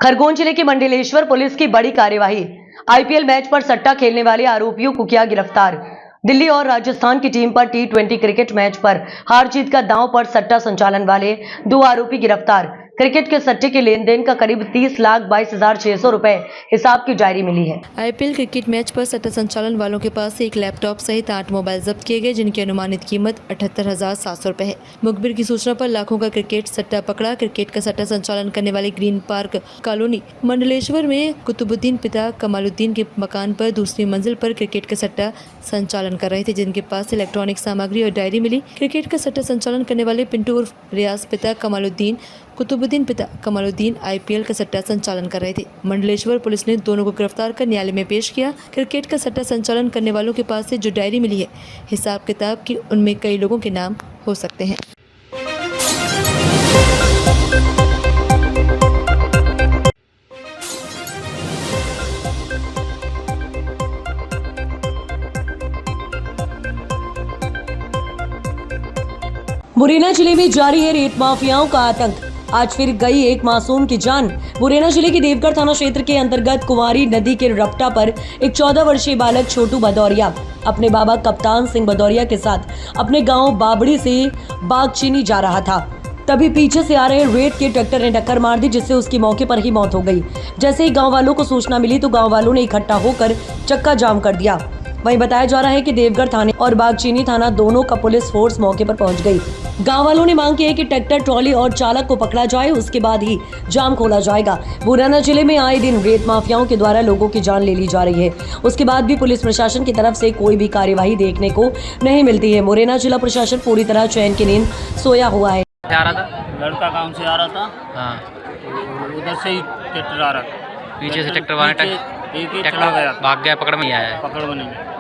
खरगोन जिले की मंडलेश्वर पुलिस की बड़ी कार्यवाही। आईपीएल मैच पर सट्टा खेलने वाले आरोपियों को किया गिरफ्तार। दिल्ली और राजस्थान की टीम पर टी20 क्रिकेट मैच पर हार जीत का दांव पर सट्टा संचालन वाले 2 आरोपी गिरफ्तार। क्रिकेट के सट्टे के लेन देन का करीब 30,22,600 रुपए हिसाब की डायरी मिली है। आईपीएल क्रिकेट मैच पर सट्टा संचालन वालों के पास से एक लैपटॉप सहित 8 मोबाइल जब्त किए गए, जिनकी अनुमानित कीमत 78,700 रुपए है। मुखबिर की सूचना पर लाखों का क्रिकेट सट्टा पकड़ा। क्रिकेट का सट्टा संचालन करने वाले ग्रीन पार्क कॉलोनी मंडलेश्वर में कुतुबुद्दीन पिता कमालुद्दीन के मकान पर दूसरी मंजिल पर क्रिकेट का सट्टा संचालन कर रहे थे, जिनके पास से इलेक्ट्रॉनिक सामग्री और डायरी मिली। क्रिकेट का सट्टा संचालन करने वाले पिंटू उर्फ रियाज पिता कमालुद्दीन, कुतुबुद्दीन पिता कमालुद्दीन आईपीएल का सट्टा संचालन कर रहे थे। मंडलेश्वर पुलिस ने दोनों को गिरफ्तार कर न्यायालय में पेश किया। क्रिकेट का सट्टा संचालन करने वालों के पास से जो डायरी मिली है हिसाब किताब की, उनमें कई लोगों के नाम हो सकते हैं। मुरैना जिले में जारी है रेत माफियाओं का आतंक। आज फिर गई एक मासूम की जान। मुरैना जिले के देवगढ़ थाना क्षेत्र के अंतर्गत कुंवारी नदी के रपटा पर एक 14 वर्षीय बालक छोटू भदौरिया अपने बाबा कप्तान सिंह भदौरिया के साथ अपने गांव बाबड़ी से बागचीनी जा रहा था। तभी पीछे से आ रहे रेत के ट्रैक्टर ने टक्कर मार दी, जिससे उसकी मौके पर ही मौत हो गई। जैसे ही गाँव वालों को सूचना मिली तो गाँव वालों ने इकट्ठा होकर चक्का जाम कर दिया। वहीं बताया जा रहा है कि देवगढ़ थाने और बागचीनी थाना दोनों का पुलिस फोर्स मौके पर पहुंच गई। गांव वालों ने मांग की है कि ट्रैक्टर ट्रॉली और चालक को पकड़ा जाए, उसके बाद ही जाम खोला जाएगा। मुरैना जिले में आए दिन रेत माफियाओं के द्वारा लोगों की जान ले ली जा रही है। उसके बाद भी पुलिस प्रशासन की तरफ से कोई भी कार्यवाही देखने को नहीं मिलती है। मुरैना जिला प्रशासन पूरी तरह चैन की नींद सोया हुआ है। लड़का गाँव से आ रहा था, हाँ, उधर से ही ट्रैक्टर आ रहा था। पीछे से ट्रैक्टर वाले ट्रैक्टर भाग गया, पकड़ में नहीं आया। पकड़ में नहीं आया।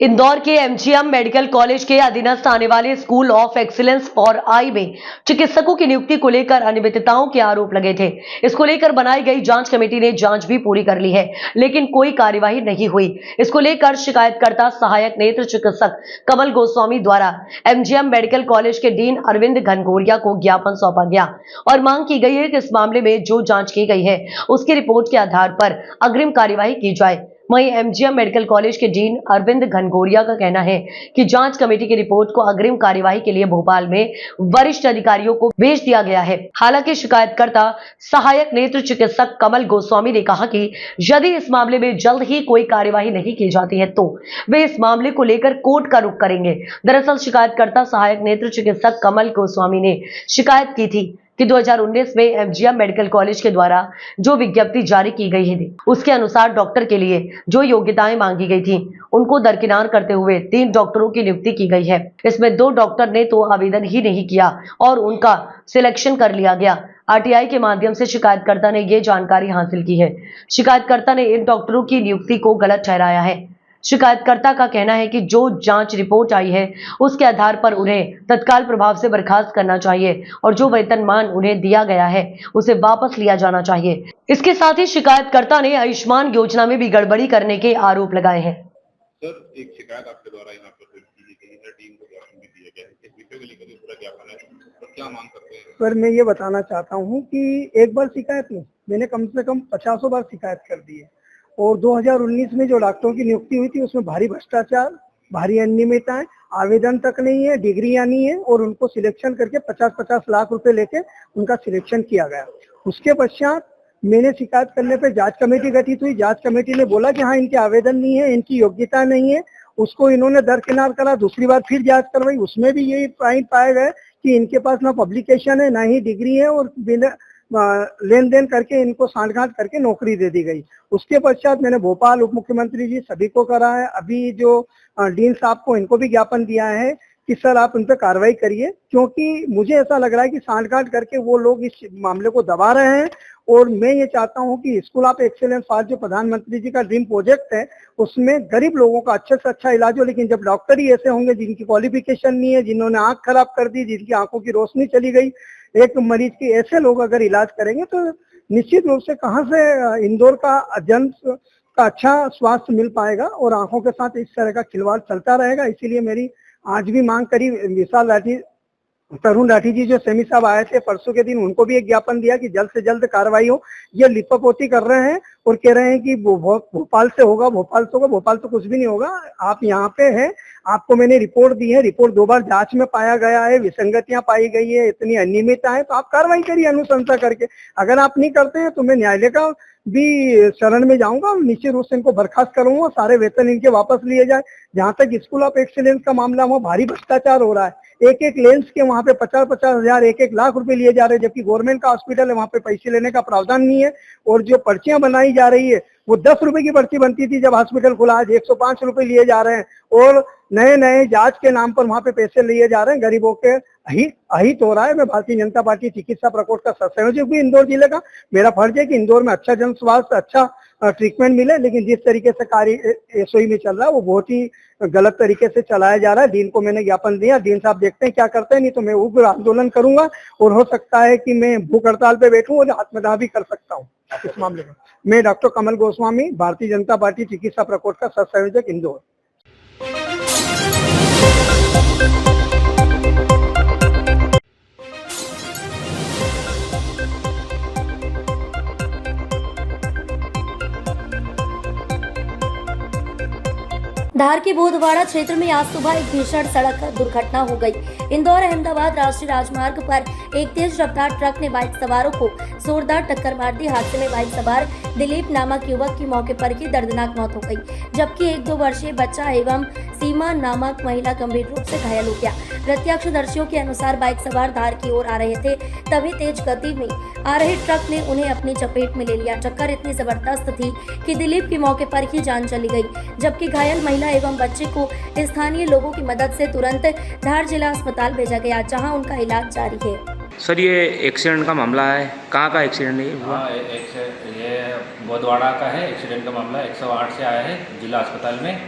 इंदौर के एमजीएम मेडिकल कॉलेज के अधीनस्थ आने वाले school of excellence for I में चिकित्सकों की नियुक्ति को लेकर अनियमितताओं के आरोप लगे थे। इसको लेकर बनाई गई जांच कमेटी ने जांच भी पूरी कर ली है, लेकिन कोई कार्यवाही नहीं हुई। इसको लेकर शिकायतकर्ता सहायक नेत्र चिकित्सक कमल गोस्वामी द्वारा एमजीएम मेडिकल कॉलेज के डीन अरविंद घनघोरिया को ज्ञापन सौंपा गया और मांग की गई है कि इस मामले में जो जांच की गई है उसकी रिपोर्ट के आधार पर अग्रिम कार्यवाही की जाए। वहीं एमजीएम मेडिकल कॉलेज के डीन अरविंद घनघोरिया का कहना है कि जांच कमेटी की रिपोर्ट को अग्रिम कार्यवाही के लिए भोपाल में वरिष्ठ अधिकारियों को भेज दिया गया है। हालांकि शिकायतकर्ता सहायक नेत्र चिकित्सक कमल गोस्वामी ने कहा कि यदि इस मामले में जल्द ही कोई कार्यवाही नहीं की जाती है तो वे इस मामले को लेकर कोर्ट का रुख करेंगे। दरअसल शिकायतकर्ता सहायक नेत्र चिकित्सक कमल गोस्वामी ने शिकायत की थी कि 2019 में एमजीएम मेडिकल कॉलेज के द्वारा जो विज्ञप्ति जारी की गई है उसके अनुसार डॉक्टर के लिए जो योग्यताएं मांगी गई थी उनको दरकिनार करते हुए 3 डॉक्टरों की नियुक्ति की गई है। इसमें 2 डॉक्टर ने तो आवेदन ही नहीं किया और उनका सिलेक्शन कर लिया गया। आरटीआई के माध्यम से शिकायतकर्ता ने ये जानकारी हासिल की है। शिकायतकर्ता ने इन डॉक्टरों की नियुक्ति को गलत ठहराया है। शिकायतकर्ता का कहना है कि जो जांच रिपोर्ट आई है उसके आधार पर उन्हें तत्काल प्रभाव से बर्खास्त करना चाहिए और जो वेतनमान उन्हें दिया गया है उसे वापस लिया जाना चाहिए। इसके साथ ही शिकायतकर्ता ने आयुष्मान योजना में भी गड़बड़ी करने के आरोप लगाए हैं। सर, एक शिकायत आपके द्वारा यहाँ पर की गई है, टीम को ज्ञापन भी दिया गया है। इस विषय को लेकर पूरा ज्ञापन है, तो क्या मांग करते हैं? सर, मैं ये बताना चाहता हूँ कि एक बार शिकायत नहीं, मैंने कम से कम 50 बार शिकायत कर दी है और 2019 में जो डॉक्टरों की नियुक्ति हुई थी उसमें भारी भ्रष्टाचार, भारी अनियमितताएं, आवेदन तक नहीं है, डिग्रियां नहीं है और उनको सिलेक्शन करके 50-50 लाख रुपए लेके उनका सिलेक्शन किया गया। उसके पश्चात मैंने शिकायत करने पे जांच कमेटी गठित हुई। जांच कमेटी ने बोला कि हाँ इनके आवेदन नहीं है, इनकी योग्यता नहीं है, उसको इन्होंने दरकिनार करा। दूसरी बार फिर जांच करवाई, उसमें भी यही पॉइंट पाए गए कि इनके पास ना पब्लिकेशन है, ना ही डिग्री है, और बिना लेन देन करके इनको सांठगांठ करके नौकरी दे दी गई। उसके पश्चात मैंने भोपाल उप मुख्यमंत्री जी सभी को करा है। अभी जो डीन साहब को, इनको भी ज्ञापन दिया है कि सर आप उन पर कार्रवाई करिए, क्योंकि मुझे ऐसा लग रहा है कि सांठगांठ करके वो लोग इस मामले को दबा रहे हैं। और मैं ये चाहता हूं कि स्कूल ऑफ एक्सीलेंस फॉर जो प्रधानमंत्री जी का ड्रीम प्रोजेक्ट है, उसमें गरीब लोगों का अच्छे से अच्छा इलाज हो। लेकिन जब डॉक्टर ही ऐसे होंगे जिनकी क्वालिफिकेशन नहीं है, जिन्होंने आंख खराब कर दी, जिनकी आंखों की रोशनी चली गई, एक मरीज की, ऐसे लोग अगर इलाज करेंगे तो निश्चित रूप से कहां से इंदौर का जन का अच्छा स्वास्थ्य मिल पाएगा। और आंखों के साथ इस तरह का खिलवाड़ चलता रहेगा। इसीलिए मेरी आज भी मांग करी। विशाल लाठी, तरुण लाठी जी जो सेमी साहब आए थे परसों के दिन, उनको भी एक ज्ञापन दिया कि जल्द से जल्द कार्रवाई हो। ये लिपापोती कर रहे हैं और कह रहे हैं कि भोपाल से होगा, भोपाल से होगा। भोपाल तो कुछ भी नहीं होगा। आप यहाँ पे हैं, आपको मैंने रिपोर्ट दी है, रिपोर्ट 2 बार जांच में पाया गया है, विसंगतियां पाई गई है, इतनी अनियमितता है, तो आप कार्रवाई करिए अनुशंसा करके। अगर आप नहीं करते हैं तो मैं न्यायालय का भी शरण में जाऊंगा, निश्चित रूप से इनको बर्खास्त करूंगा, सारे वेतन इनके वापस लिए जाए। जहां तक स्कूल ऑफ एक्सीलेंस का मामला, वहाँ भारी भ्रष्टाचार हो रहा है। एक लेंस के वहाँ पे 50-50 हजार, 1-1 लाख रुपए लिए जा रहे हैं, जबकि गवर्नमेंट का हॉस्पिटल है, वहाँ पे पैसे लेने का प्रावधान नहीं है। और जो पर्चियां बनाई जा रही है वो 10 रुपए की पर्ची बनती थी जब हॉस्पिटल खुला, आज 105 रुपए लिए जा रहे हैं। और नए नए जांच के नाम पर वहाँ पे पैसे लिए जा रहे हैं, गरीबों के अहित हो रहा है। मैं भारतीय जनता पार्टी चिकित्सा प्रकोष्ठ का संयोजक भी इंदौर जिले का। मेरा फर्ज है कि इंदौर में अच्छा जन स्वास्थ्य, अच्छा ट्रीटमेंट मिले। लेकिन जिस तरीके से कार्य एसओई में चल रहा है वो बहुत ही गलत तरीके से चलाया जा रहा है। डीन को मैंने ज्ञापन दिया, डीन साहब देखते हैं क्या करते हैं, नहीं तो मैं उग्र आंदोलन करूंगा। और हो सकता है कि मैं भूख हड़ताल पे बैठूं और आत्मदाह भी कर सकता हूं इस मामले में। मैं डॉक्टर कमल गोस्वामी, भारतीय जनता पार्टी चिकित्सा प्रकोष्ठ का सह संयोजक, इंदौर। धार के बोधवाड़ा क्षेत्र में आज सुबह एक भीषण सड़क दुर्घटना हो गई। इंदौर अहमदाबाद राष्ट्रीय राजमार्ग पर एक तेज रफ्तार ट्रक ने बाइक सवारों को जोरदार टक्कर मार दी। हादसे में बाइक सवार दिलीप नामक युवक की मौके पर ही दर्दनाक मौत हो गई, जबकि एक 2 वर्षीय बच्चा एवं सीमा नामक महिला गंभीर रूप से घायल हो गया। प्रत्यक्षदर्शियों के अनुसार बाइक सवार धार की ओर आ रहे थे, तभी तेज गति में आ रहे ट्रक ने उन्हें अपनी चपेट में ले लिया। टक्कर इतनी जबरदस्त थी कि दिलीप की मौके पर ही जान चली गई, जबकि घायल महिला एवं बच्चे को स्थानीय लोगों की मदद से तुरंत धार जिला अस्पताल भेजा गया, जहां उनका इलाज जारी है। सर ये एक्सीडेंट का मामला है, कहाँ का एक्सीडेंट है? हाँ, ये बोधवाड़ा का है। एक्सीडेंट का मामला 108 से आया है जिला अस्पताल में,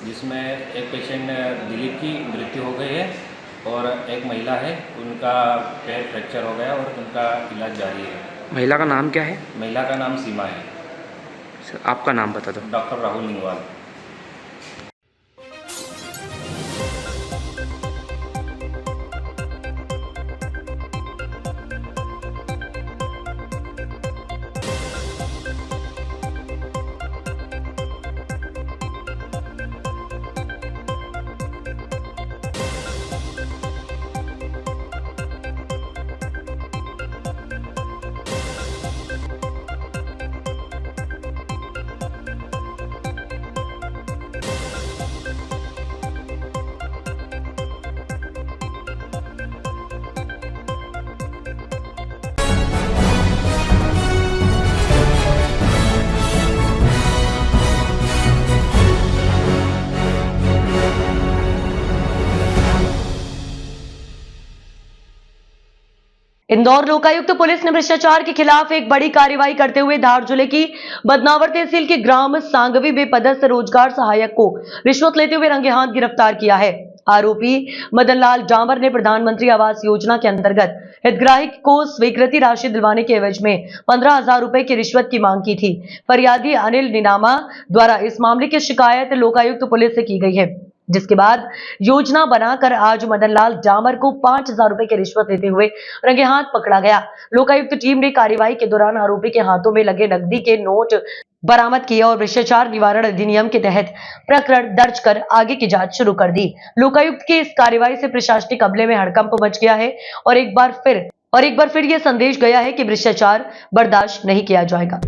जिसमें एक पेशेंट दिलीप की मृत्यु हो गई है और एक महिला है, उनका पैर फ्रैक्चर हो गया और उनका इलाज जारी है। महिला का नाम क्या है? महिला का नाम सीमा है। सर आपका नाम बता दो। डॉक्टर राहुल निंगवाल। इंदौर लोकायुक्त पुलिस ने भ्रष्टाचार के खिलाफ एक बड़ी कार्रवाई करते हुए धार जिले की बदनावर तहसील के ग्राम सांगवी में पदस्थ रोजगार सहायक को रिश्वत लेते हुए रंगे हाथ गिरफ्तार किया है। आरोपी मदन लाल डामर ने प्रधानमंत्री आवास योजना के अंतर्गत हितग्राही को स्वीकृति राशि दिलवाने के एवज में 15,000 रुपए की रिश्वत की मांग की थी। फरियादी अनिल निनामा द्वारा इस मामले की शिकायत लोकायुक्त पुलिस से की गई है, जिसके बाद योजना बनाकर आज मदन लाल डामर को 5,000 रुपए की रिश्वत लेते हुए रंगे हाथ पकड़ा गया। लोकायुक्त टीम ने कार्रवाई के दौरान आरोपी के हाथों में लगे नकदी के नोट बरामद किए और भ्रष्टाचार निवारण अधिनियम के तहत प्रकरण दर्ज कर आगे की जांच शुरू कर दी। लोकायुक्त की इस कार्रवाई से प्रशासनिक अमले में हड़कंप मच गया है और एक बार फिर और एक बार फिर यह संदेश गया है कि भ्रष्टाचार बर्दाश्त नहीं किया जाएगा।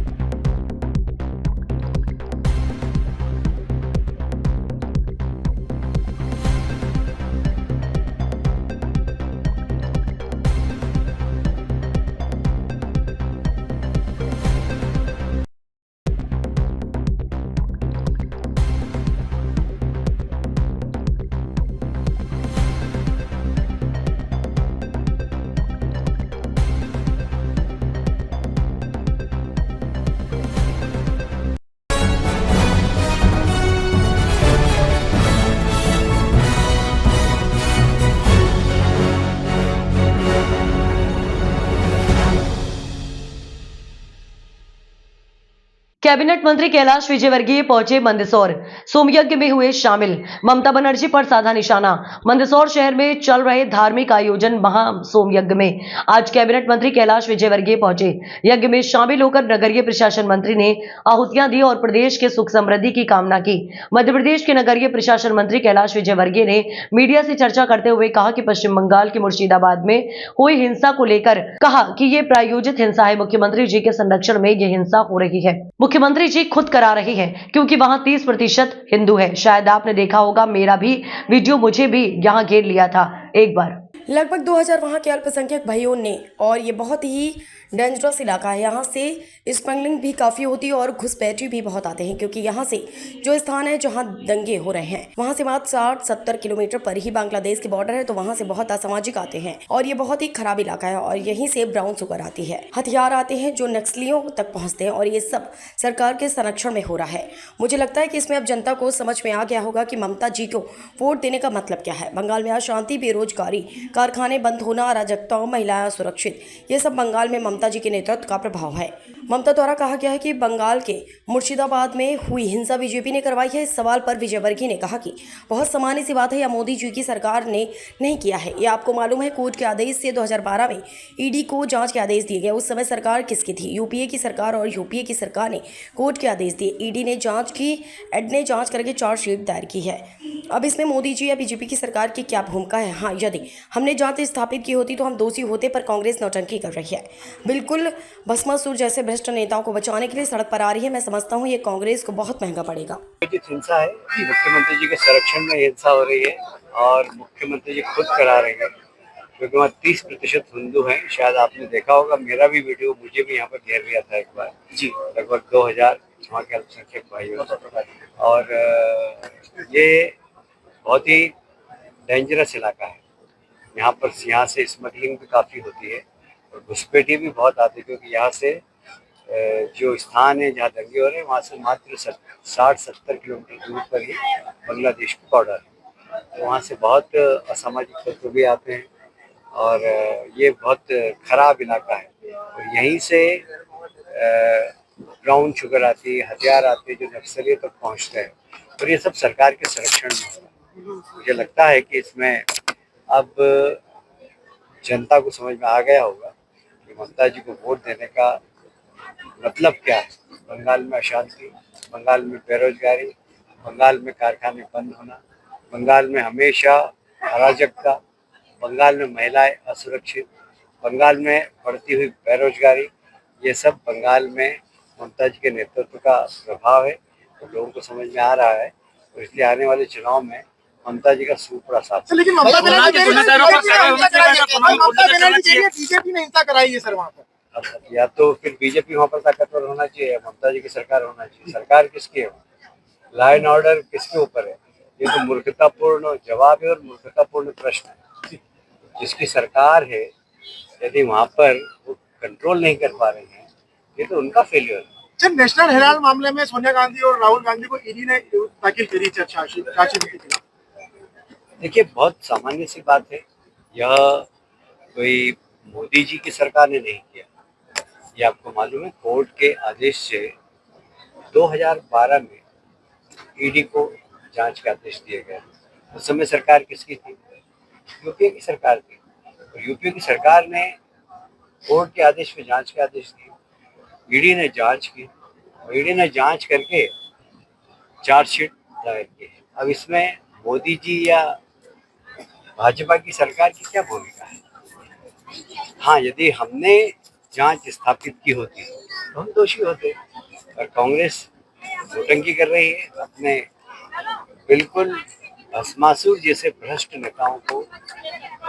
कैबिनेट मंत्री कैलाश विजयवर्गीय पहुंचे मंदसौर, सोमयज्ञ में हुए शामिल। ममता बनर्जी पर साधा निशाना। मंदसौर शहर में चल रहे धार्मिक आयोजन महा सोमयज्ञ में आज कैबिनेट मंत्री कैलाश विजयवर्गीय पहुंचे। यज्ञ में शामिल होकर नगरीय प्रशासन मंत्री ने आहुतियां दी और प्रदेश के सुख समृद्धि की कामना की। मध्य प्रदेश के नगरीय प्रशासन मंत्री कैलाश विजयवर्गीय ने मीडिया से चर्चा करते हुए कहा कि पश्चिम बंगाल के मुर्शिदाबाद में हुई हिंसा को लेकर कहा कि ये प्रायोजित हिंसा है। मुख्यमंत्री जी के संरक्षण में ये हिंसा हो रही है। मुख्यमंत्री जी खुद करा रही हैं क्योंकि वहां 30% हिंदू है। शायद आपने देखा होगा, मेरा भी वीडियो मुझे भी यहां घेर लिया था एक बार। लगभग 2000 वहाँ के अल्पसंख्यक भाइयों ने, और ये बहुत ही डेंजरस इलाका है। यहाँ से स्मगलिंग भी काफ़ी होती है और घुसपैठी भी बहुत आते हैं, क्योंकि यहाँ से जो स्थान है जहाँ दंगे हो रहे हैं, वहाँ से मात्र 60-70 किलोमीटर पर ही बांग्लादेश की बॉर्डर है। तो वहाँ से बहुत असामाजिक आते हैं और ये बहुत ही खराब इलाका है और यहीं से ब्राउन शुगर आती है, हथियार आते हैं जो नक्सलियों तक पहुँचते हैं और ये सब सरकार के संरक्षण में हो रहा है। मुझे लगता है कि इसमें अब जनता को समझ में आ गया होगा कि ममता जी को वोट देने का मतलब क्या है। बंगाल में अशांति, बेरोजगारी, कारखाने बंद होना, अराजकता, महिलाएं सुरक्षित, ये सब बंगाल में ममता जी के नेतृत्व का प्रभाव है। ममता द्वारा कहा गया है कि बंगाल के मुर्शिदाबाद में हुई हिंसा बीजेपी ने करवाई है। इस सवाल पर विजयवर्गीय ने कहा कि बहुत सामान्य सी बात है, या मोदी जी की सरकार ने नहीं किया है। ये आपको मालूम है, कोर्ट के आदेश से 2012 में ईडी को जांच के आदेश दिए गए। उस समय सरकार किसकी थी? यूपीए की सरकार, और यूपीए की सरकार ने कोर्ट के आदेश दिए। ईडी ने जांच की, एड ने जांच करके चार्जशीट दायर की है। अब इसमें मोदी जी या बीजेपी की सरकार की क्या भूमिका है? हाँ, यदि हमने जांच स्थापित की होती तो हम दोषी होते, पर कांग्रेस नौटंकी कर रही है। बिल्कुल भस्मासुर जैसे भ्रष्ट नेताओं को बचाने के लिए सड़क पर आ रही है। मैं समझता हूँ ये कांग्रेस को बहुत महंगा पड़ेगा। हिंसा है, मुख्यमंत्री जी के संरक्षण में हिंसा हो रही है और मुख्यमंत्री जी खुद करा रहे हैं, क्योंकि वहाँ 30% हिंदू हैं। शायद आपने देखा होगा, मेरा भी वीडियो मुझे भी यहाँ पर घेर लिया था एक बार जी। लगभग 2000 वहाँ के अल्पसंख्यक भाइयों, और ये बहुत ही डेंजरस इलाका है। यहाँ पर यहाँ से स्मगलिंग भी काफ़ी होती है और घुसपैठी भी बहुत आती है, क्योंकि यहाँ से जो स्थान है जहाँ दंगे हो रहे हैं, वहाँ से मात्र 60-70 किलोमीटर दूर पर ही बांग्लादेश की बॉर्डर है। तो वहाँ से बहुत असामाजिक तत्व भी आते हैं और ये बहुत खराब इलाका है। और यहीं से ब्राउन शुगर आती है, हथियार आते हैं जो नक्सलियों तक पहुँचते हैं, और ये सब सरकार के संरक्षण में होता है। मुझे लगता है कि इसमें अब जनता को समझ में आ गया होगा कि ममता जी को वोट देने का मतलब क्या है। बंगाल में अशांति, बंगाल में बेरोजगारी, बंगाल में कारखाने बंद होना, बंगाल में हमेशा अराजकता, बंगाल में महिलाएं असुरक्षित, बंगाल में बढ़ती हुई बेरोजगारी, ये सब बंगाल में ममता जी के नेतृत्व का प्रभाव है। तो लोगों को समझ में आ रहा है, और इसलिए आने वाले चुनाव में ममता जी का सूपड़ा साथ। लेकिन बीजेपी ने हिंसा कराई है सर वहाँ पर। या तो फिर बीजेपी वहाँ पर ताकतवर होना चाहिए, ममता जी की सरकार होना चाहिए। सरकार किसकी है? लॉ एंड ऑर्डर किसके ऊपर है? ये तो मूर्खतापूर्ण जवाब है और मूर्खतापूर्ण प्रश्न है। जिसकी सरकार है, यदि वहाँ पर वो कंट्रोल नहीं कर पा रहे हैं, ये तो उनका फेलियर है। सर, नेशनल हेराल्ड मामले में सोनिया गांधी और राहुल गांधी को ईडी ने दाखिल करी चार्जशीट। देखिए, बहुत सामान्य सी बात है, यह कोई मोदी जी की सरकार ने नहीं किया। ये आपको मालूम है, कोर्ट के आदेश से 2012 में ईडी को जांच के आदेश दिए गए। उस समय सरकार किसकी थी? यूपीए की सरकार थी। और यूपीए की सरकार ने कोर्ट के आदेश पे जांच के आदेश दिए। ईडी ने जांच की और ईडी ने जांच करके चार्जशीट दायर की है। अब इसमें मोदी जी या भाजपा की सरकार की क्या भूमिका है? हाँ, यदि हमने जांच स्थापित की होती तो हम दोषी होते, और कांग्रेस नोटंकी कर रही है, अपने बिल्कुल भस्मासुर जैसे भ्रष्ट नेताओं को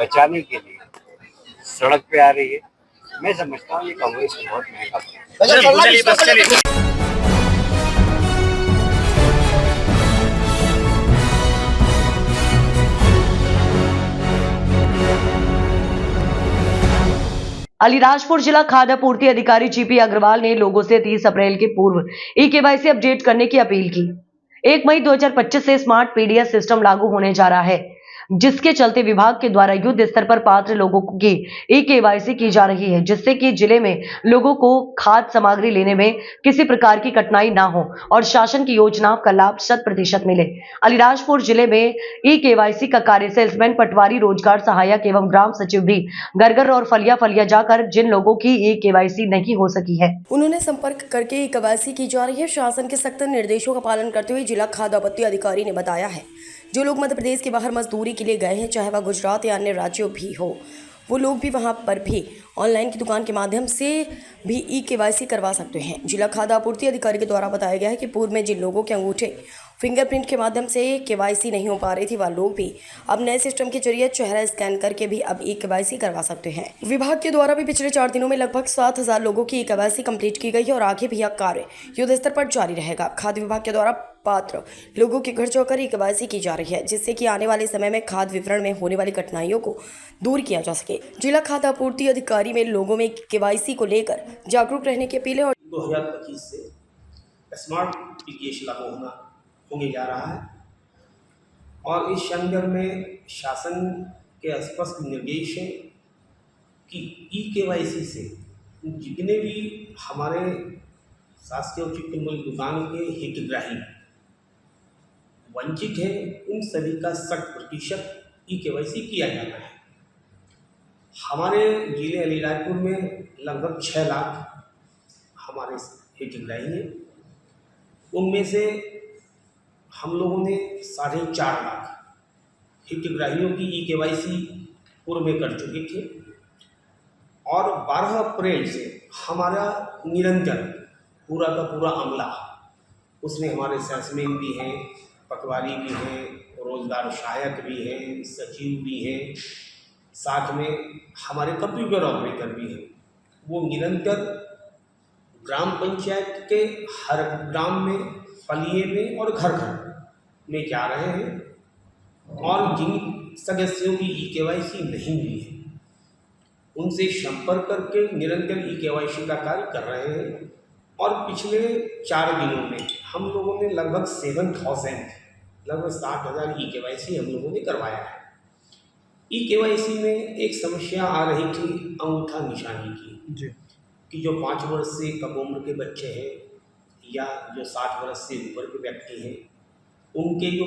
बचाने के लिए सड़क पे आ रही है। मैं समझता हूँ ये कांग्रेस को बहुत महंगा पड़ेगा। अलीराजपुर जिला खाद्य आपूर्ति अधिकारी जीपी अग्रवाल ने लोगों से 30 अप्रैल के पूर्व ई-केवाईसी अपडेट करने की अपील की। 1 मई 2025 से स्मार्ट पीडीएस सिस्टम लागू होने जा रहा है, जिसके चलते विभाग के द्वारा युद्ध स्तर पर पात्र लोगों की ई-केवाईसी की जा रही है, जिससे कि जिले में लोगों को खाद्य सामग्री लेने में किसी प्रकार की कठिनाई ना हो और शासन की योजना का लाभ 100% मिले। अलीराजपुर जिले में ई-केवाईसी का कार्य सेल्समैन, पटवारी, रोजगार सहायक एवं ग्राम सचिव भी घर और फलिया जाकर जिन लोगों की ई-केवाईसी नहीं हो सकी है, उन्होंने संपर्क करके ई-केवाईसी की जा रही है। शासन के सख्त निर्देशों का पालन करते हुए जिला खाद्य आपूर्ति अधिकारी ने बताया है, जो लोग मध्य प्रदेश के बाहर मजदूरी के लिए गए हैं, चाहे वह गुजरात या अन्य राज्यों भी हो, वो लोग भी वहां पर भी ऑनलाइन की दुकान के माध्यम से भी ई-केवाईसी करवा सकते हैं। जिला खाद्य आपूर्ति अधिकारी के द्वारा बताया गया है कि पूर्व में जिन लोगों के अंगूठे फिंगरप्रिंट के माध्यम से केवाईसी नहीं हो पा रही थी, वह लोग भी अब नए सिस्टम के जरिए चेहरा स्कैन करके भी अब ई-केवाईसी करवा सकते हैं। विभाग के द्वारा भी पिछले 4 दिनों में लगभग 7,000 लोगों की ई-केवाईसी कंप्लीट की गई है और आगे भी यह कार्य युद्ध स्तर पर जारी रहेगा। खाद्य विभाग के द्वारा पात्र लोगों के घर जाकर ई-केवाईसी की जा रही है, जिससे कि आने वाले समय में खाद्य वितरण में होने वाली कठिनाइयों को दूर किया जा सके। जिला खाद्य आपूर्ति अधिकारी में लोगों में केवाईसी को लेकर जागरूक रहने की अपील है। 2025 से स्मार्ट पीडीएस लागू होने जा रहा है और इस संदर्भ में शासन के स्पष्ट निर्देश है कि ई-केवाईसी से जितने भी हमारे शासकीय उचित मूल्य दुकान के हितग्राही वंचित हैं, उन सभी का 100% ई-केवाईसी किया जाना है। हमारे जिले अलीराजपुर में लगभग 6 लाख हमारे हितग्राही हैं, उनमें से हम लोगों ने 4.5 लाख हितग्राहियों की ई-केवाईसी पूर्व में कर चुके थे और 12 अप्रैल से हमारा निरंतर पूरा का पूरा अमला, उसमें हमारे सेल्समैन भी हैं, पटवारी भी हैं, रोजगार सहायक भी हैं, सचिव भी हैं, साथ में हमारे कंप्यूटर ऑपरेटर भी हैं। वो निरंतर ग्राम पंचायत के हर ग्राम में, फलिए में और घर घर में जा रहे हैं और जिन सदस्यों की ई-केवाईसी नहीं हुई है उनसे संपर्क करके निरंतर ई-केवाईसी का कार्य कर रहे हैं। और पिछले 4 दिनों में हम लोगों ने लगभग 60,000 ई-केवाईसी हम लोगों ने करवाया है। ई-केवाईसी में एक समस्या आ रही थी अंगूठा निशानी की जी, कि जो 5 वर्ष से कम उम्र के बच्चे हैं या जो 60 वर्ष से ऊपर के व्यक्ति हैं, उनके जो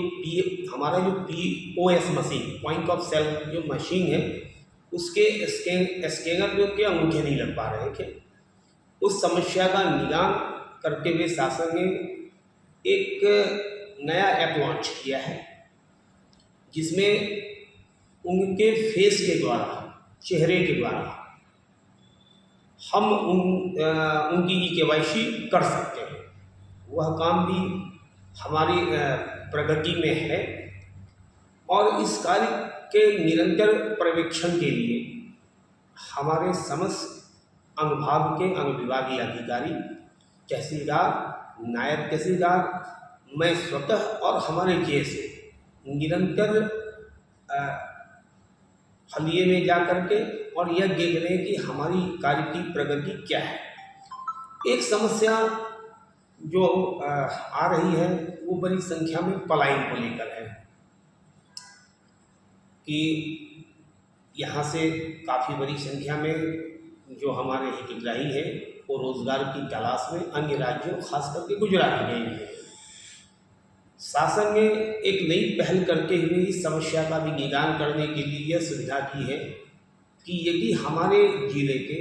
हमारा जो POS machine, point of sale जो मशीन है, उसके स्कैनर में उनके अंगूठे नहीं लग पा रहे थे। उस समस्या का निदान करते हुए शासन ने एक नया ऐप लॉन्च किया है, जिसमें उनके फेस के द्वारा, चेहरे के द्वारा हम उनकी ई-केवाईसी कर सकते हैं। वह काम भी हमारी प्रगति में है और इस कार्य के निरंतर पर्यवेक्षण के लिए हमारे समस्त अनुभाग के अनुविभागीय अधिकारी, तहसीलदार, नायब तहसीलदार, मैं स्वतः और हमारे जैसे निरंतर फलिए में जा करके और यह देख रहे हैं कि हमारी कार्य की प्रगति क्या है। एक समस्या जो आ रही है वो बड़ी संख्या में पलायन को लेकर है कि यहाँ से काफ़ी बड़ी संख्या में जो हमारे हितग्राही हैं वो रोजगार की तलाश में अन्य राज्यों, खास करके गुजरात गए हैं। शासन ने एक नई पहल करते हुए इस समस्या का भी निदान करने के लिए यह सुविधा की है कि यदि हमारे जिले के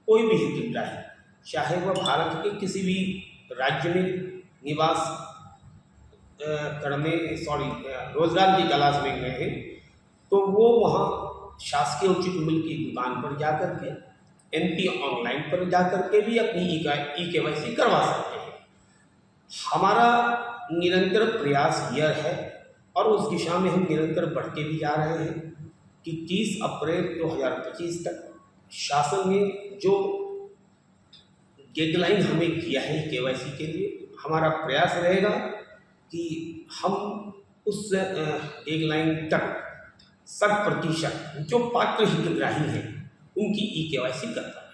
कोई भी हितग्राही, चाहे वह भारत के किसी भी राज्य में निवास रोजगार की तलाश में गए हैं, तो वो वहाँ शासकीय उचित मूल्य की दुकान पर जाकर के एनपी ऑनलाइन पर जाकर के भी अपनी ई केवाईसी करवा सकते हैं। हमारा निरंतर प्रयास यह है और उस दिशा में हम निरंतर बढ़ते भी जा रहे हैं कि 30 अप्रैल 2025 तक शासन ने जो डेडलाइन हमें किया है केवाईसी के लिए, हमारा प्रयास रहेगा कि हम उस डेडलाइन तक 100% जो पात्र हितग्राही हैं उनकी ई केवाईसी कर पाए।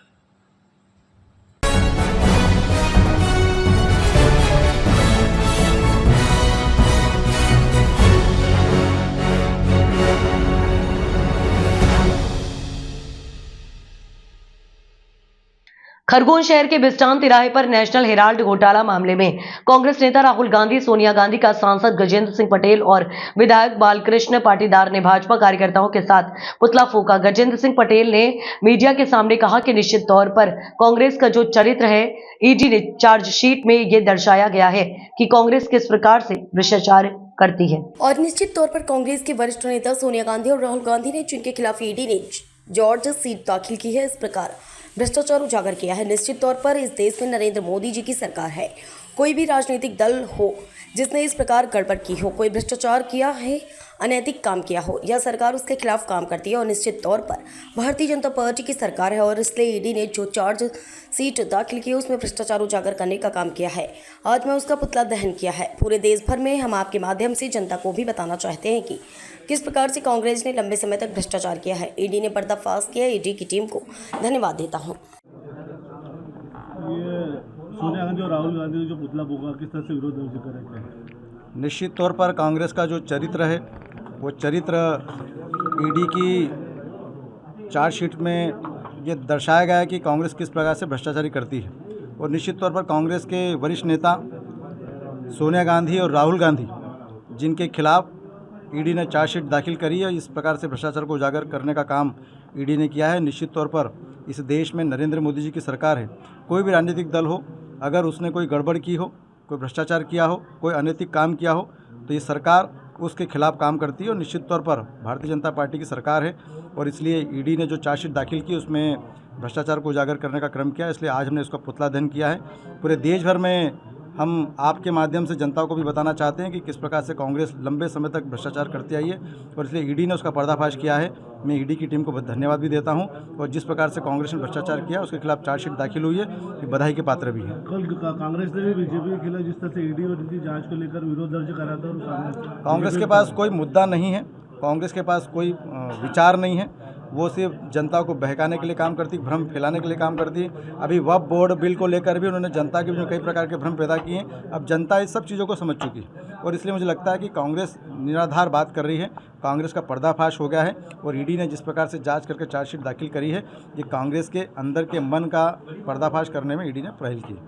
खरगोन शहर के बिस्टान तिराहे पर नेशनल हेराल्ड घोटाला मामले में कांग्रेस नेता राहुल गांधी, सोनिया गांधी का सांसद गजेंद्र सिंह पटेल और विधायक बालकृष्ण पाटीदार ने भाजपा कार्यकर्ताओं के साथ पुतला फूंका। गजेंद्र सिंह पटेल ने मीडिया के सामने कहा कि निश्चित तौर पर कांग्रेस का जो चरित्र है, ईडी ने चार्जशीट में ये दर्शाया गया है कि कांग्रेस किस प्रकार से भ्रष्टाचार करती है। और निश्चित तौर पर कांग्रेस के वरिष्ठ नेता सोनिया गांधी और राहुल गांधी ने जिनके खिलाफ ईडी ने जॉर्ज सीट दाखिल की है, इस प्रकार भ्रष्टाचार उजागर किया है। निश्चित तौर पर इस देश में नरेंद्र मोदी जी की सरकार है। कोई भी राजनीतिक दल हो जिसने इस प्रकार गड़बड़ की हो, कोई भ्रष्टाचार किया है, अनैतिक काम किया हो, यह सरकार उसके खिलाफ काम करती है। और निश्चित तौर पर भारतीय जनता पार्टी की सरकार है और इसलिए ईडी ने जो चार्ज सीट दाखिल की उसमें भ्रष्टाचार उजागर करने का काम किया है। आज मैं उसका पुतला दहन किया है। पूरे देश भर में हम आपके माध्यम से जनता को भी बताना चाहते हैं कि किस प्रकार से कांग्रेस ने लंबे समय तक भ्रष्टाचार किया है। ईडी ने पर्दाफाश किया। ईडी की टीम को धन्यवाद देता हूँ। सोनिया गांधी और राहुल गांधी ने जो पुतला फूंका, किस तरह से विरोध दर्ज करेंगे? निश्चित तौर पर कांग्रेस का जो चरित्र है वो चरित्र ईडी की चार्जशीट में ये दर्शाया गया है कि कांग्रेस किस प्रकार से भ्रष्टाचारी करती है। और निश्चित तौर पर कांग्रेस के वरिष्ठ नेता सोनिया गांधी और राहुल गांधी, जिनके खिलाफ ईडी ने चार्जशीट दाखिल करी है, इस प्रकार से भ्रष्टाचार को उजागर करने का काम ईडी ने किया है। निश्चित तौर पर इस देश में नरेंद्र मोदी जी की सरकार है। कोई भी राजनीतिक दल हो, अगर उसने कोई गड़बड़ की हो, कोई भ्रष्टाचार किया हो, कोई अनैतिक काम किया हो, तो ये सरकार उसके खिलाफ काम करती है। और निश्चित तौर पर भारतीय जनता पार्टी की सरकार है और इसलिए ईडी ने जो चार्जशीट दाखिल की उसमें भ्रष्टाचार को उजागर करने का क्रम किया, इसलिए आज हमने उसका पुतला दहन किया है। पूरे देश भर में हम आपके माध्यम से जनता को भी बताना चाहते हैं कि किस प्रकार से कांग्रेस लंबे समय तक भ्रष्टाचार करती आई है और इसलिए ईडी ने उसका पर्दाफाश किया है। मैं ईडी की टीम को धन्यवाद भी देता हूं और जिस प्रकार से कांग्रेस ने भ्रष्टाचार किया उसके खिलाफ चार्जशीट दाखिल हुई है, ये बधाई के पात्र भी है। कल कांग्रेस ने भी बीजेपी के खिलाफ जिस तरह से ईडी और इनकी जांच को लेकर विरोध दर्ज करा था, और कांग्रेस के पास कोई मुद्दा नहीं है, कांग्रेस के पास कोई विचार नहीं है। वो सिर्फ जनता को बहकाने के लिए काम करती है, भ्रम फैलाने के लिए काम करती है। अभी वक्फ बोर्ड बिल को लेकर भी उन्होंने जनता के बीच में कई प्रकार के भ्रम पैदा किए हैं। अब जनता इस सब चीज़ों को समझ चुकी है और इसलिए मुझे लगता है कि कांग्रेस निराधार बात कर रही है। कांग्रेस का पर्दाफाश हो गया है और ईडी ने जिस प्रकार से जांच करके चार्जशीट दाखिल करी है, ये कांग्रेस के अंदर के मन का पर्दाफाश करने में ईडी ने पहल की।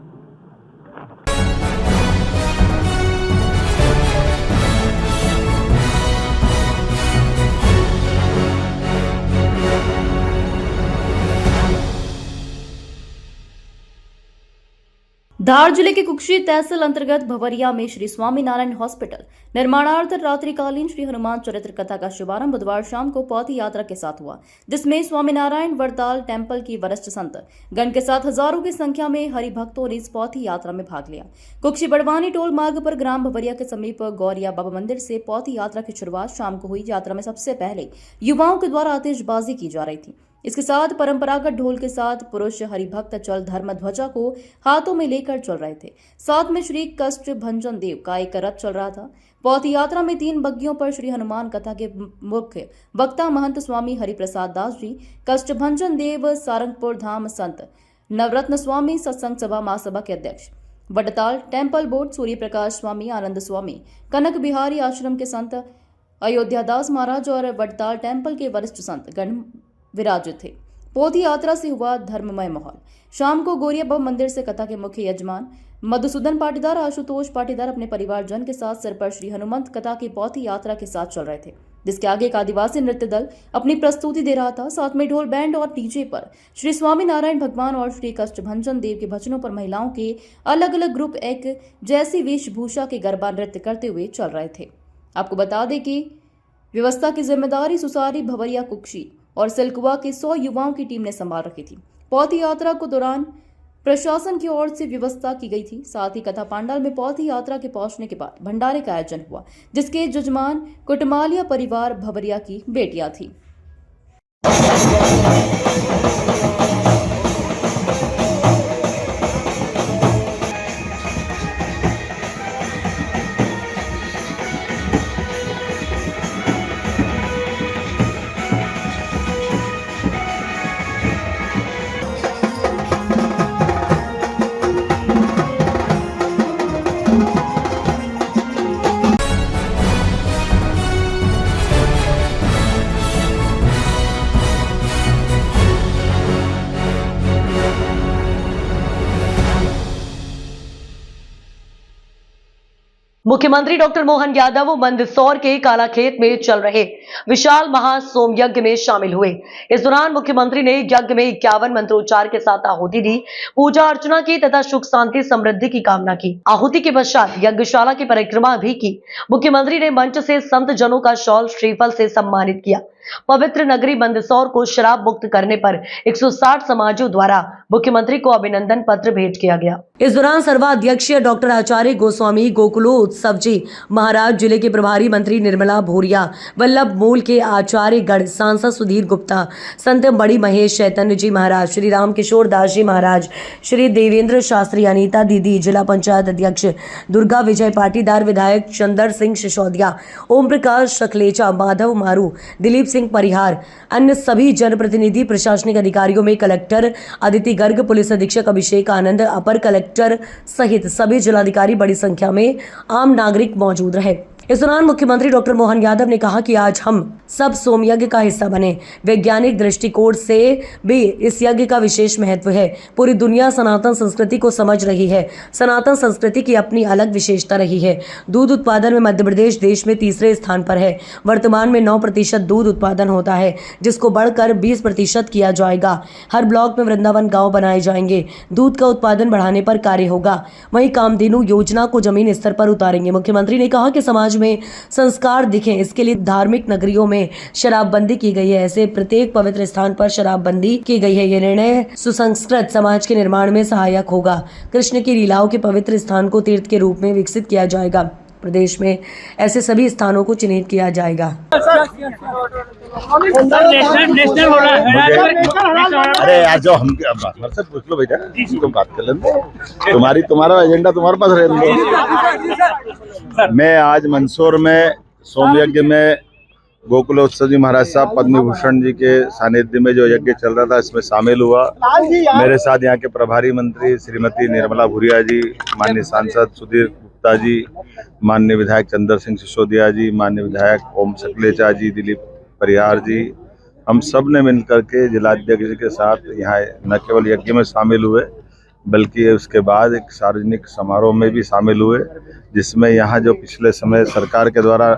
धार जिले के कुक्षी तहसील अंतर्गत भवरिया में श्री स्वामीनारायण हॉस्पिटल निर्माणार्थ रात्रिकालीन श्री हनुमान चरित्र कथा का शुभारंभ बुधवार शाम को पौध यात्रा के साथ हुआ, जिसमें स्वामीनारायण वरदाल टेम्पल की वरिष्ठ संत गण के साथ हजारों की संख्या में हरि भक्तों ने इस पौध यात्रा में भाग लिया। कुक्षी बड़वानी टोल मार्ग पर ग्राम भवरिया के समीप गौरिया बाबा मंदिर से पौध यात्रा की शुरुआत शाम को हुई। यात्रा में सबसे पहले युवाओं के द्वारा आतिशबाजी की जा रही थी। इसके साथ परंपरागत ढोल के साथ पुरुष हरिभक्त चल धर्म ध्वजा को हाथों में लेकर चल रहे थे। साथ में श्री कष्ट भंजन देव का एक रथ चल रहा था। पौध यात्रा में 3 बग्गियों पर श्री हनुमान कथा के मुख्य वक्ता महंत स्वामी हरिप्रसाद दास जी, कष्ट भंजन देव सारंगपुर धाम संत नवरत्न स्वामी सत्संग सभा महासभा के अध्यक्ष, वडताल टेम्पल बोर्ड सूर्य प्रकाश स्वामी, आनंद स्वामी, कनक बिहारी आश्रम के संत अयोध्या दास महाराज और वडताल टेम्पल के वरिष्ठ संत गण विराजित थे। पौध यात्रा से हुआ धर्ममय माहौल। शाम को गौरिया बाबा मंदिर से कथा के मुख्य यजमान मधुसूदन पाटीदार, आशुतोष पाटीदार अपने परिवारजन के साथ सिर पर श्री हनुमंत कथा की पौध यात्रा के साथ चल रहे थे, जिसके आगे एक आदिवासी नृत्य दल अपनी प्रस्तुति दे रहा था। साथ में ढोल बैंड और डीजे पर श्री स्वामी नारायण भगवान और श्री कष्ट भंजन देव के भजनों पर महिलाओं के अलग अलग ग्रुप एक जैसी वेशभूषा के गरबा नृत्य करते हुए चल रहे थे। आपको बता दें कि व्यवस्था की जिम्मेदारी सुसारी भवरिया कुक्षी और सिलकुआ के 100 युवाओं की टीम ने संभाल रखी थी। पौध यात्रा को दौरान प्रशासन की ओर से व्यवस्था की गई थी। साथ ही कथा पांडाल में पौध यात्रा के पहुंचने के बाद भंडारे का आयोजन हुआ, जिसके जजमान कुटमालिया परिवार भवरिया की बेटियां थी। मुख्यमंत्री डॉक्टर मोहन यादव मंदसौर के कालाखेत में चल रहे विशाल महासोम यज्ञ में शामिल हुए। इस दौरान मुख्यमंत्री ने यज्ञ में 51 मंत्रोच्चार के साथ आहुति दी, पूजा अर्चना की तथा सुख शांति समृद्धि की कामना की। आहुति के पश्चात यज्ञशाला की परिक्रमा भी की। मुख्यमंत्री ने मंच से संत जनों का शॉल श्रीफल से सम्मानित किया। पवित्र नगरी मंदसौर को शराब मुक्त करने पर 160 समाजों द्वारा मुख्यमंत्री को अभिनंदन पत्र भेंट किया गया। इस दौरान सर्वाध्यक्षीय डॉक्टर आचार्य गोस्वामी, गोकुलोत्सव जी महाराज, जिले के प्रभारी मंत्री निर्मला भूरिया, वल्लभ मूल के आचार्य गढ़, सांसद सुधीर गुप्ता, संत बड़ी महेश चैतन्य जी महाराज, श्री राम किशोर दास जी महाराज, श्री देवेंद्र शास्त्री, अनीता दीदी, जिला पंचायत अध्यक्ष दुर्गा विजय पाटीदार, विधायक चंदर सिंह सिसोदिया, ओम प्रकाश शखलेचा, माधव मारू, दिलीप सिंह परिहार, अन्य सभी जनप्रतिनिधि, प्रशासनिक अधिकारियों में कलेक्टर अदिति गर्ग, पुलिस अधीक्षक अभिषेक आनंद, अपर कलेक्टर सहित सभी जिलाधिकारी बड़ी संख्या में आम नागरिक मौजूद रहे। इस दौरान मुख्यमंत्री डॉक्टर मोहन यादव ने कहा कि आज हम सब सोम यज्ञ का हिस्सा बने। वैज्ञानिक दृष्टिकोण से भी इस यज्ञ का विशेष महत्व है। पूरी दुनिया सनातन संस्कृति को समझ रही है। सनातन संस्कृति की अपनी अलग विशेषता रही है। दूध उत्पादन में मध्य प्रदेश देश में तीसरे स्थान पर है। वर्तमान में 9% दूध उत्पादन होता है, जिसको बढ़कर 20% किया जाएगा। हर ब्लॉक में वृंदावन गाँव बनाए जाएंगे। दूध का उत्पादन बढ़ाने पर कार्य होगा। वहीं कामधेनु योजना को जमीन स्तर पर उतारेंगे। मुख्यमंत्री ने कहा कि समाज में संस्कार दिखें, इसके लिए धार्मिक नगरियों में शराबबंदी की गई है। ऐसे प्रत्येक पवित्र स्थान पर शराबबंदी की गई है। यह निर्णय सुसंस्कृत समाज के निर्माण में सहायक होगा। कृष्ण की लीलाओं के पवित्र स्थान को तीर्थ के रूप में विकसित किया जाएगा। प्रदेश में ऐसे सभी स्थानों को चिन्हित किया जाएगा। अरे यार, जो हम से पूछ लो बेटा, तुम बात कर लेंगे। तुम्हारा एजेंडा तुम्हारे पास रहने दो। मैं आज मंदसौर में सोम यज्ञ में गोकुलोत्सव जी महाराज साहब पद्म भूषण जी के सानिध्य में जो यज्ञ चल रहा था, इसमें शामिल हुआ। मेरे साथ यहाँ के प्रभारी मंत्री श्रीमती निर्मला भूरिया जी, माननीय सांसद सुधीर गुप्ता जी, माननीय विधायक चंदर सिंह सिसोदिया जी, माननीय विधायक ओम शखलेचा जी, दिलीप परिहार जी, हम सब ने मिलकर के जिलाध्यक्ष जी के साथ यहाँ न केवल यज्ञ में शामिल हुए, बल्कि उसके बाद एक सार्वजनिक समारोह में भी शामिल हुए, जिसमें यहाँ जो पिछले समय सरकार के द्वारा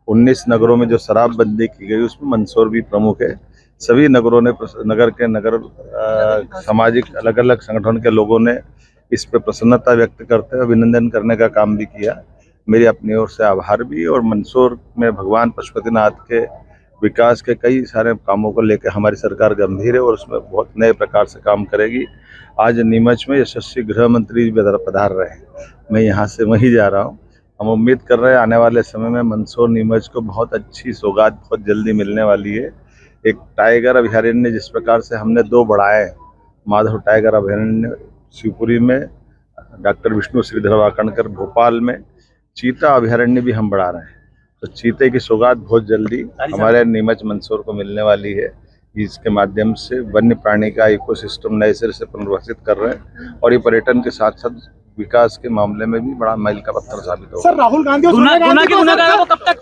19 नगरों में जो शराबबंदी की गई, उसमें मंदसौर भी प्रमुख है। सभी नगरों ने, नगर सामाजिक अलग अलग संगठन के लोगों ने इस पे प्रसन्नता व्यक्त करते हुए अभिनंदन करने का काम भी किया। मेरी अपनी ओर से आभार भी। और मंदसौर में भगवान पशुपतिनाथ के विकास के कई सारे कामों को लेकर हमारी सरकार गंभीर है और उसमें बहुत नए प्रकार से काम करेगी। आज नीमच में यशस्वी गृह मंत्री भी पधार रहे हैं, मैं यहाँ से वहीं जा रहा हूँ। हम उम्मीद कर रहे हैं आने वाले समय में मंदसौर नीमच को बहुत अच्छी सौगात बहुत जल्दी मिलने वाली है। एक टाइगर अभयारण्य जिस प्रकार से हमने 2 बढ़ाए, माधव टाइगर अभयारण्य शिवपुरी में, डॉक्टर विष्णु श्रीधर वाकणकर भोपाल में, चीता अभयारण्य भी हम बढ़ा रहे हैं। तो चीते की सौगात बहुत जल्दी हमारे नीमच मंदसौर को मिलने वाली है। इसके माध्यम से वन्य प्राणी का इकोसिस्टम नए सिरे से पुनर्वासित कर रहे हैं और ये पर्यटन के साथ साथ विकास के मामले में भी बड़ा मील का पत्थर साबित होगा। सर, राहुल गांधी वो कब तक?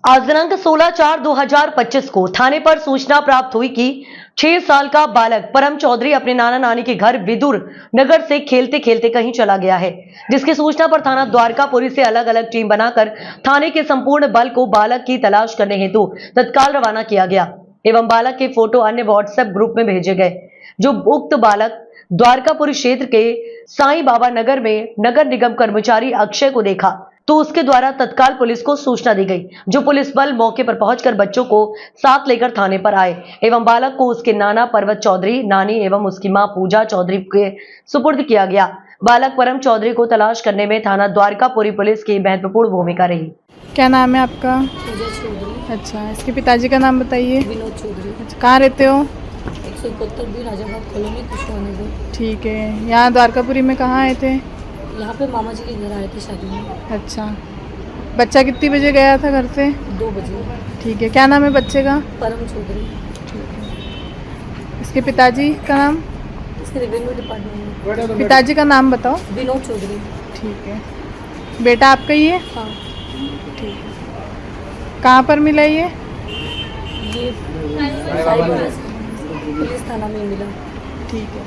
आज दिनांक 16/4/2025 को थाने पर सूचना प्राप्त हुई कि 6 साल का बालक परम चौधरी अपने नाना नानी के घर विदुर नगर से खेलते खेलते कहीं चला गया है, जिसकी सूचना पर थाना द्वारकापुरी से अलग अलग टीम बनाकर थाने के संपूर्ण बल को बालक की तलाश करने हेतु तत्काल रवाना किया गया। एवं बालक के फोटो अन्य व्हाट्सएप ग्रुप में भेजे गए। जो उक्त बालक द्वारकापुरी क्षेत्र के साईं बाबा नगर में नगर निगम कर्मचारी अक्षय को देखा तो उसके द्वारा तत्काल पुलिस को सूचना दी गई। जो पुलिस बल मौके पर पहुंचकर बच्चों को साथ लेकर थाने पर आए एवं बालक को उसके नाना पर्वत चौधरी, नानी एवं उसकी मां पूजा चौधरी के सुपुर्द किया गया। बालक परम चौधरी को तलाश करने में थाना द्वारकापुरी पुलिस की महत्वपूर्ण भूमिका रही। क्या नाम है आपका? अच्छा, इसके पिताजी का नाम बताइए। विनोद चौधरी। अच्छा, कहाँ रहते हो? 171 राजाबाद कॉलोनी कुशवाहा। ठीक है, यहाँ द्वारकापुरी में कहाँ आए थे? यहाँ पे मामा जी के घर आए थे शादी में। अच्छा, बच्चा कितनी बजे गया था घर से? 2 बजे। ठीक है, क्या नाम है बच्चे का? परम चौधरी। ठीक है, इसके पिताजी का नाम? इसके रेवेन्यू डिपार्टमेंट में। पिताजी का नाम बताओ। विनोद चौधरी। ठीक है, बेटा आपका ही है? हाँ। ठीक है, कहाँ पर मिला ये? पुलिस थाना में मिला। ठीक है।